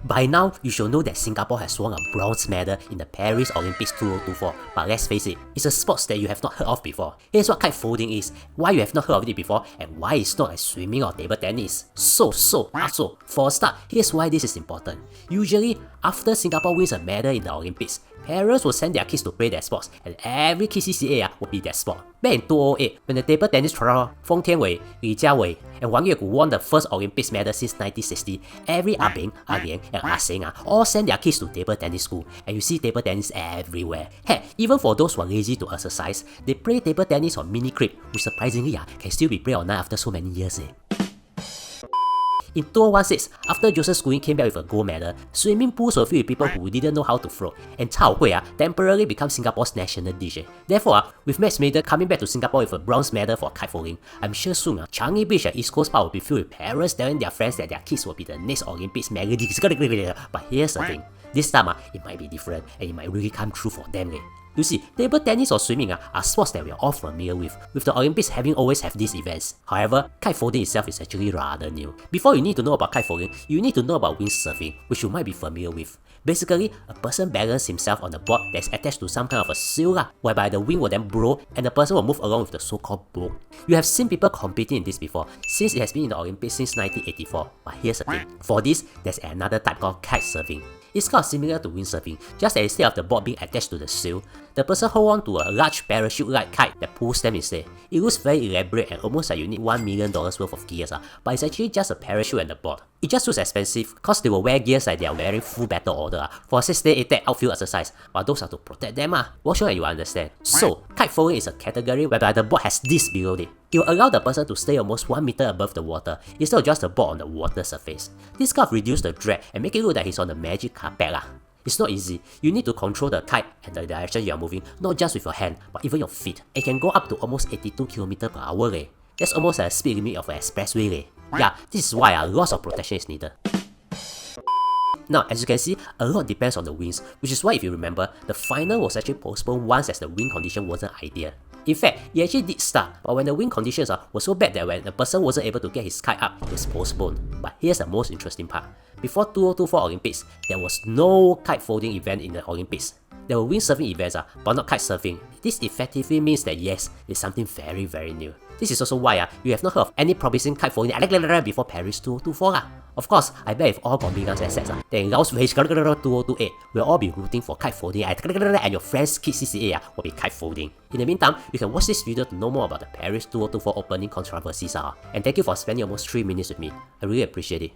By now, you should know that Singapore has won a bronze medal in the Paris Olympics 2024, but let's face it, it's a sport that you have not heard of before. Here's what kite folding is, why you have not heard of it before, and why it's not like swimming or table tennis. So, for a start, here's why this is important. Usually, after Singapore wins a medal in the Olympics, parents will send their kids to play their sports, and every kid CCA will be their sport. Back in 2008, when the table tennis trial, Feng Tianwei, Li Jiawei, and Wang Yuegu won the first Olympics medal since 1960, every Ah Bing, Ah Lian, and Ah Seng all send their kids to table tennis school, and you see table tennis everywhere. Heck, even for those who are lazy to exercise, they play table tennis on mini crib, which surprisingly can still be played online after so many years. In 2016, after Joseph Schooling came back with a gold medal, swimming pools were filled with people who didn't know how to float, and Chao Hui temporarily became Singapore's national dish. Therefore, with Max Maeder coming back to Singapore with a bronze medal for kitefoiling, I'm sure soon Changi Beach and East Coast Park will be filled with parents telling their friends that their kids will be the next Olympics medalists. But here's the thing, this time it might be different, and it might really come true for them. You see, table tennis or swimming are sports that we are all familiar with the Olympics having always have these events. However, kite folding itself is actually rather new. Before you need to know about kite folding, you need to know about windsurfing, which you might be familiar with. Basically, a person balances himself on a board that is attached to some kind of a sail, whereby the wind will then blow and the person will move along with the so-called boat. You have seen people competing in this before, since it has been in the Olympics since 1984. But here's the thing, for this, there's another type called kite surfing. It's kind of similar to windsurfing, just that instead of the board being attached to the sail, the person hold on to a large parachute-like kite that pulls them instead. It looks very elaborate and almost like you need $1 million worth of gears, but it's actually just a parachute and the board. It just looks expensive cause they will wear gears like they are wearing full battle order for a 6-day 8-day outfield exercise, but those are to protect them. Watch on and you understand. So, kite folding is a category whereby the board has this below it. It will allow the person to stay almost 1 meter above the water instead of just the board on the water surface. This kind of reduces the drag and make it look like he's on the magic carpet. It's not easy. You need to control the kite and the direction you are moving, not just with your hand, but even your feet. It can go up to almost 82 km/h. That's almost a speed limit of an expressway. Yeah, this is why lots of protection is needed. Now, as you can see, a lot depends on the winds, which is why if you remember, the final was actually postponed once as the wind condition wasn't ideal. In fact, it actually did start, but when the wind conditions were so bad that when the person wasn't able to get his kite up, it was postponed. But here's the most interesting part. Before 2024 Olympics, there was no kite folding event in the Olympics. There were windsurfing events, but not kite surfing. This effectively means that yes, it's something very, very new. This is also why you have not heard of any promising kite folding before Paris 2024. Of course, I bet if all Gombingan's assets then Laos Race 2028 will all be rooting for kite folding and your friends' kids CCA will be kite folding. In the meantime, you can watch this video to know more about the Paris 2024 opening controversies. And thank you for spending almost 3 minutes with me. I really appreciate it.